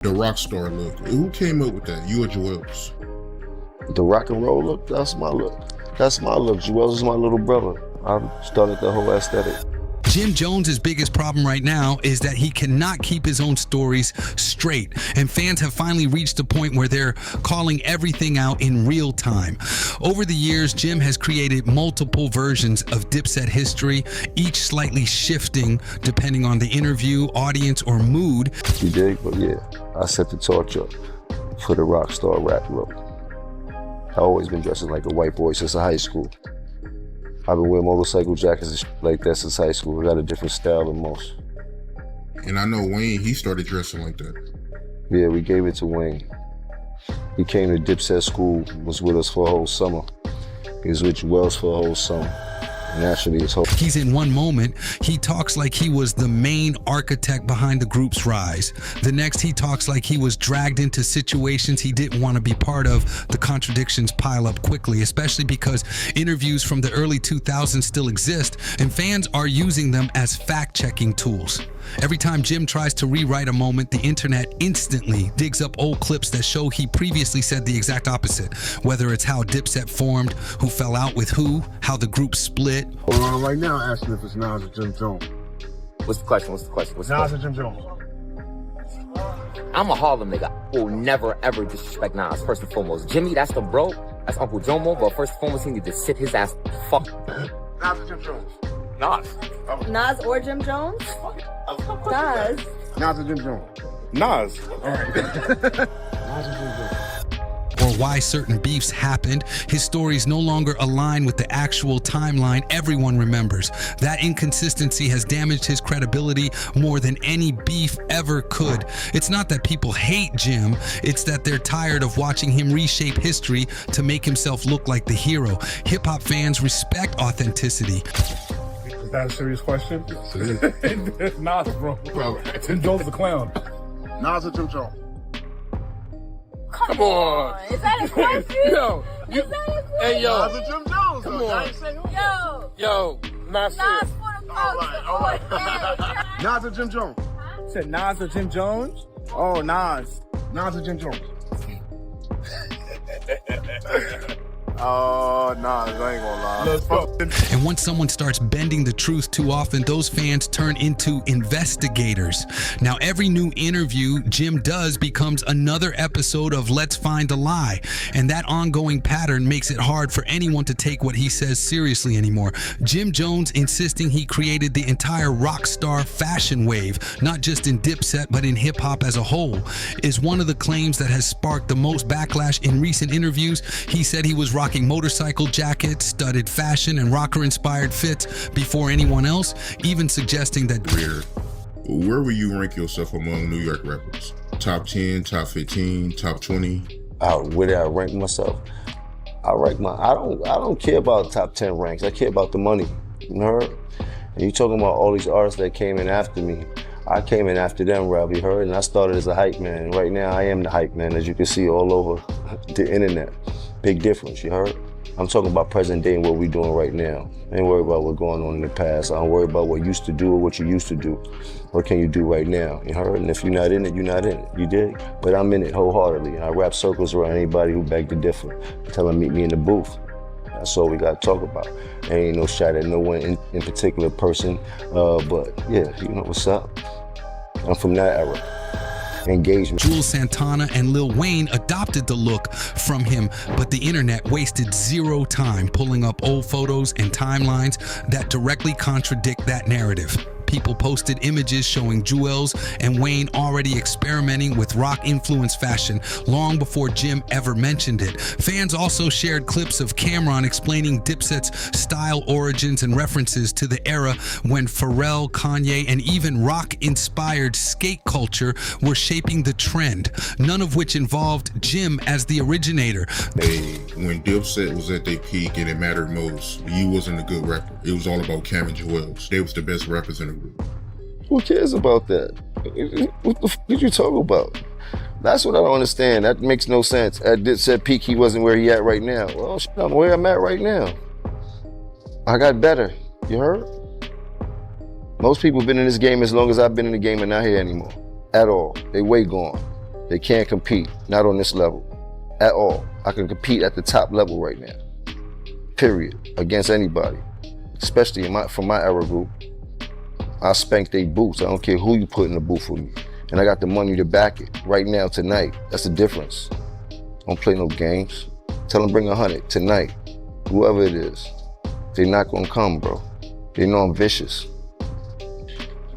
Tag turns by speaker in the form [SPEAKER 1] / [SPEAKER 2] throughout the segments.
[SPEAKER 1] The rock star look. Who came up with that? You or Joel's?
[SPEAKER 2] The rock and roll look, that's my look. That's my look. Joel's is my little brother. I started the whole aesthetic.
[SPEAKER 3] Jim Jones' biggest problem right now is that he cannot keep his own stories straight, and fans have finally reached a point where they're calling everything out in real time. Over the years, Jim has created multiple versions of Dipset history, each slightly shifting depending on the interview, audience, or mood.
[SPEAKER 2] You dig? But yeah, I set the torch up for the rock star rap look. I've always been dressing like a white boy since high school. I've been wearing motorcycle jackets and shit like that since high school. I got a different style than most.
[SPEAKER 1] And I know Wayne, he started dressing like that.
[SPEAKER 2] Yeah, we gave it to Wayne. He came to Dipset school, was with us for a whole summer. He was with Joel's for a whole summer. And actually, his whole...
[SPEAKER 3] He's in one moment, he talks like he was the main architect behind the group's rise. The next, he talks like he was dragged into situations he didn't want to be part of. The contradictions pile up quickly, especially because interviews from the early 2000s still exist, and fans are using them as fact-checking tools. Every time Jim tries to rewrite a moment, the internet instantly digs up old clips that show he previously said the exact opposite. Whether it's how Dipset formed, who fell out with who, how the group split.
[SPEAKER 4] Right now, asking if it's Nas or Jim Jones.
[SPEAKER 5] What's the question?
[SPEAKER 4] Nas or Jim Jones?
[SPEAKER 5] I'm a Harlem nigga. I will never ever disrespect Nas, first and foremost. Jimmy, that's the bro. That's Uncle Jomo, but first and foremost, he need to sit his ass fuck.
[SPEAKER 4] Nas or Jim Jones?
[SPEAKER 5] Nas.
[SPEAKER 6] Nas or Jim Jones? Nas.
[SPEAKER 4] Nas or Jim Jones?
[SPEAKER 5] Nas.
[SPEAKER 4] All right. Nas or Jim Jones?
[SPEAKER 3] Or why certain beefs happened. His stories no longer align with the actual timeline everyone remembers. That inconsistency has damaged his credibility more than any beef ever could. It's not that people hate Jim, it's that they're tired of watching him reshape history to make himself look like the hero. Hip-hop fans respect authenticity.
[SPEAKER 4] Is that a serious question? Nas, bro. Jim Jones is a clown. Nas or Jim Jones?
[SPEAKER 6] Come on. Is that a question?
[SPEAKER 7] Yo,
[SPEAKER 6] Is that a question?
[SPEAKER 7] hey, yo,
[SPEAKER 4] Nas or Jim Jones?
[SPEAKER 7] Come
[SPEAKER 4] though.
[SPEAKER 7] on.
[SPEAKER 4] I ain't say who.
[SPEAKER 6] Yo.
[SPEAKER 7] Nas
[SPEAKER 6] Nas
[SPEAKER 7] shit.
[SPEAKER 6] for the
[SPEAKER 4] All right. Nas or Jim Jones?
[SPEAKER 7] Said Nas or Jim Jones? Oh, Nas.
[SPEAKER 4] Nas or Jim Jones?
[SPEAKER 7] Oh, Nas, I ain't gonna lie.
[SPEAKER 4] Let's go.
[SPEAKER 3] And once someone starts bending the truth too often, those fans turn into investigators. Now, every new interview Jim does becomes another episode of Let's Find a Lie. And that ongoing pattern makes it hard for anyone to take what he says seriously anymore. Jim Jones insisting he created the entire rock star fashion wave, not just in Dipset, but in hip hop as a whole, is one of the claims that has sparked the most backlash in recent interviews. He said he was rocking motorcycle jackets, studded fashion, and rocker-inspired fits before anyone else, even suggesting that...
[SPEAKER 1] Where will you rank yourself among New York rappers? Top 10, top 15, top 20?
[SPEAKER 2] Where did I rank myself? I don't care about top 10 ranks. I care about the money. You heard? And you talking about all these artists that came in after me. I came in after them, Rob, you heard? And I started as a hype man. And right now, I am the hype man, as you can see all over the internet. Big difference, you heard? I'm talking about present day and what we're doing right now. I ain't worried about what's going on in the past. I don't worry about what you used to do or what you used to do. What can you do right now, you heard? And if you're not in it, you're not in it, you dig? But I'm in it wholeheartedly. I wrap circles around anybody who beg to differ. Tell them meet me in the booth. That's all we gotta talk about. There ain't no shot at no one in particular person, but yeah, you know what's up? I'm from that era. Engagement.
[SPEAKER 3] Jules Santana and Lil Wayne adopted the look from him, but the internet wasted zero time pulling up old photos and timelines that directly contradict that narrative. People posted images showing Juelz and Wayne already experimenting with rock-influenced fashion long before Jim ever mentioned it. Fans also shared clips of Cameron explaining Dipset's style origins and references to the era when Pharrell, Kanye, and even rock-inspired skate culture were shaping the trend, none of which involved Jim as the originator.
[SPEAKER 1] When Dipset was at their peak and it mattered most, you wasn't a good rapper. It was all about Cam and Joelz. They was the best rappers in the group.
[SPEAKER 2] Who cares about that? What the f did you talk about? That's what I don't understand. That makes no sense. At Dipset peak, he wasn't where he at right now. Well, shit, I'm where I'm at right now. I got better, you heard? Most people been in this game as long as I've been in the game and not here anymore. At all. They way gone. They can't compete, not on this level at all. I can compete at the top level right now, period, against anybody, especially from my era group. I spank they boots. I don't care who you put in the booth with me. And I got the money to back it right now, tonight. That's the difference. Don't play no games. Tell them bring 100 tonight, whoever it is. They're not gonna come, bro. They know I'm vicious.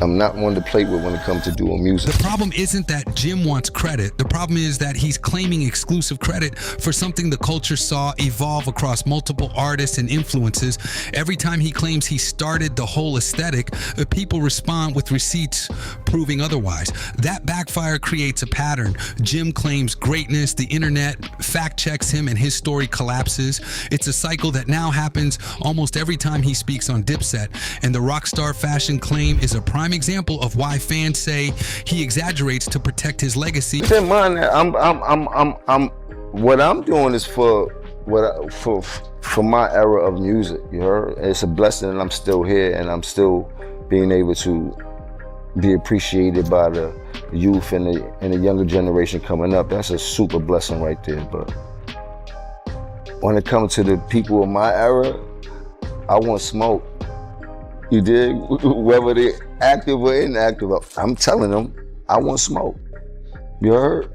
[SPEAKER 2] I'm not one to play with when it comes to doing music.
[SPEAKER 3] The problem isn't that Jim wants credit. The problem is that he's claiming exclusive credit for something the culture saw evolve across multiple artists and influences. Every time he claims he started the whole aesthetic, people respond with receipts proving otherwise. That backfire creates a pattern. Jim claims greatness, the internet fact checks him, and his story collapses. It's a cycle that now happens almost every time he speaks on Dipset, and the rockstar fashion claim is a prime example of why fans say he exaggerates to protect his legacy.
[SPEAKER 2] Keep in mind that what I'm doing is for my era of music. You heard? It's a blessing that I'm still here and I'm still being able to be appreciated by the youth and the younger generation coming up. That's a super blessing right there. But when it comes to the people of my era, I want smoke. You dig? Whether they're active or inactive, I'm telling them, I want smoke. You heard?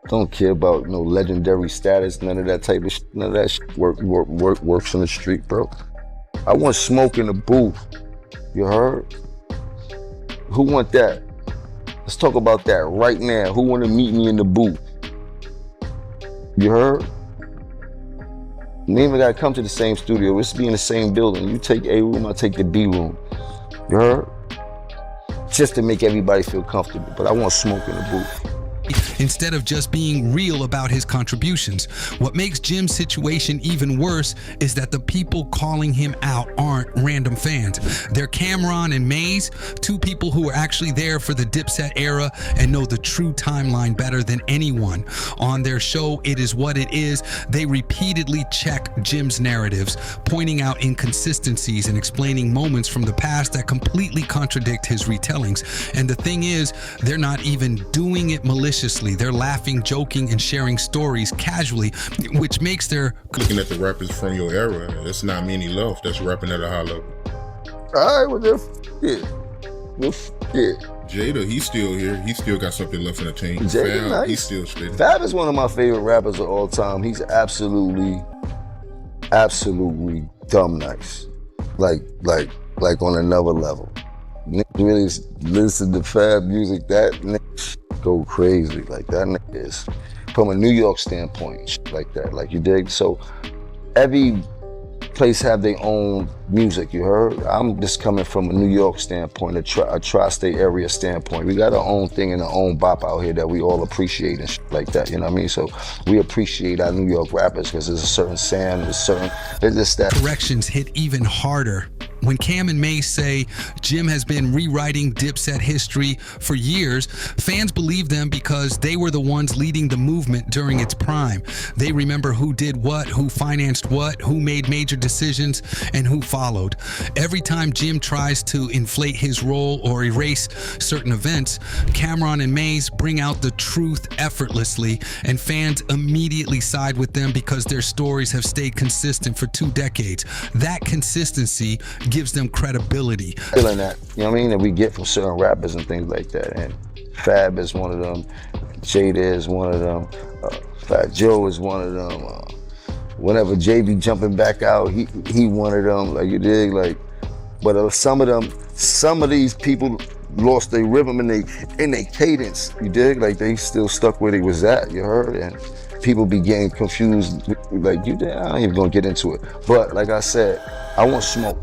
[SPEAKER 2] Don't care about no legendary status, none of that type of shit. None of that shit works on the street, bro. I want smoke in the booth. You heard? Who want that? Let's talk about that right now. Who want to meet me in the booth? You heard? You ain't even gotta come to the same studio. Let's be in the same building. You take A room, I take the B room. You heard? Just to make everybody feel comfortable. But I want smoke in the booth.
[SPEAKER 3] Instead of just being real about his contributions. What makes Jim's situation even worse is that the people calling him out aren't random fans. They're Cameron and Maze, two people who were actually there for the Dipset era and know the true timeline better than anyone. On their show, It Is What It Is, they repeatedly check Jim's narratives, pointing out inconsistencies and explaining moments from the past that completely contradict his retellings. And the thing is, they're not even doing it maliciously. They're laughing, joking, and sharing stories casually, which makes their...
[SPEAKER 1] Looking at the rappers from your era, it's not many left that's rapping at a high level.
[SPEAKER 2] All right, well, yeah.
[SPEAKER 1] Jada, he's still here. He still got something left in the tank.
[SPEAKER 2] Jada,
[SPEAKER 1] Fab,
[SPEAKER 2] nice.
[SPEAKER 1] He's still spitting.
[SPEAKER 2] Fab is one of my favorite rappers of all time. He's absolutely dumb nice. Like on another level. Niggas really listen to Fab music, that nigga go crazy. Like that nigga is, from a New York standpoint, shit like that. Like you dig? So every place have their own music, you heard? I'm just coming from a New York standpoint, a tri-state area standpoint. We got our own thing and our own bop out here that we all appreciate and shit like that, you know what I mean? So we appreciate our New York rappers because there's a certain sound, it's just that.
[SPEAKER 3] Corrections hit even harder. When Cam and May say Jim has been rewriting Dipset history for years, fans believe them because they were the ones leading the movement during its prime. They remember who did what, who financed what, who made major decisions, and who followed. Every time Jim tries to inflate his role or erase certain events, Cameron and Maze bring out the truth effortlessly, and fans immediately side with them because their stories have stayed consistent for 2 decades. That consistency gives them credibility.
[SPEAKER 2] Feeling that, you know what I mean, that we get from certain rappers and things like that. And Fab is one of them, Jada is one of them, Fat Joe is one of them. Whenever JB jumping back out, he one of them, like you dig, like. But some of these people lost their rhythm and their cadence, you dig, like they still stuck where they was at, you heard, and people be getting confused, like you dig, I ain't even gonna get into it. But like I said, I want smoke.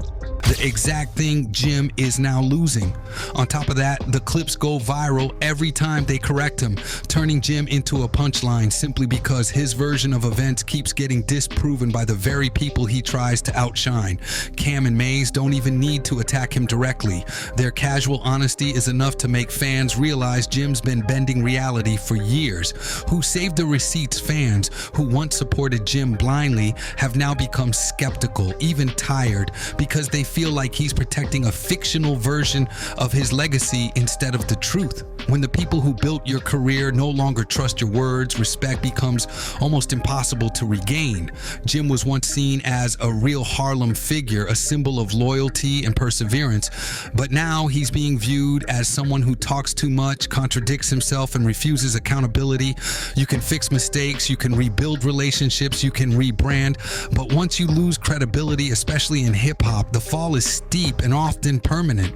[SPEAKER 3] The exact thing Jim is now losing. On top of that, the clips go viral every time they correct him, turning Jim into a punchline simply because his version of events keeps getting disproven by the very people he tries to outshine. Cam and Maze don't even need to attack him directly. Their casual honesty is enough to make fans realize Jim's been bending reality for years. Who Saved the Receipts fans, who once supported Jim blindly, have now become skeptical, even tired, because they feel feel like he's protecting a fictional version of his legacy instead of the truth. When the people who built your career no longer trust your words, respect becomes almost impossible to regain. Jim was once seen as a real Harlem figure, a symbol of loyalty and perseverance, but now he's being viewed as someone who talks too much, contradicts himself, and refuses accountability. You can fix mistakes, you can rebuild relationships, you can rebrand, but once you lose credibility, especially in hip-hop, the fall is steep and often permanent.